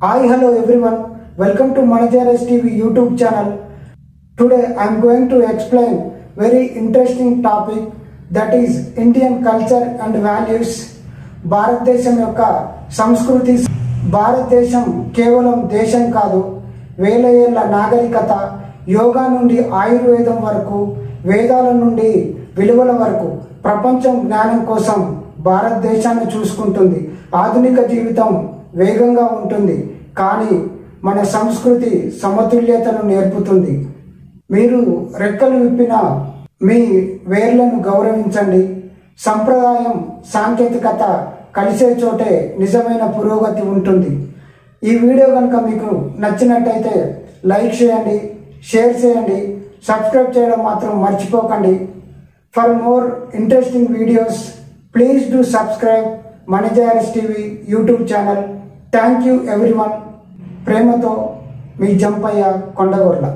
Hi, hello everyone. Welcome to Manageres TV YouTube channel. Today I am going to explain very interesting topic, that is Indian culture and values. భారతదేశం యొక్క సంస్కృతి. భారతదేశం కేవలం దేశం కాదు, వేల ఏళ్ల నాగరికత, యోగా నుండి ఆయుర్వేదం వరకు, వేదాల నుండి విలువల వరకు ప్రపంచం జ్ఞానం కోసం భారతదేశాన్ని చూసుకుంటుంది. ఆధునిక జీవితం వేగంగా ఉంటుంది, కానీ మన సంస్కృతి సమతుల్యతను నేర్పుతుంది. మీరు రెక్కలు విప్పిన మీ వేర్లను గౌరవించండి. సంప్రదాయం, సాంకేతికత కలిసే చోటే నిజమైన పురోగతి ఉంటుంది. ఈ వీడియో కనుక మీకు నచ్చినట్టయితే లైక్ చేయండి, షేర్ చేయండి, సబ్స్క్రైబ్ చేయడం మాత్రం మర్చిపోకండి. For more interesting videos please do subscribe Manageres TV YouTube channel. Thank you everyone. ప్రేమతో మీ జంపయ్య కొండగొర్ల.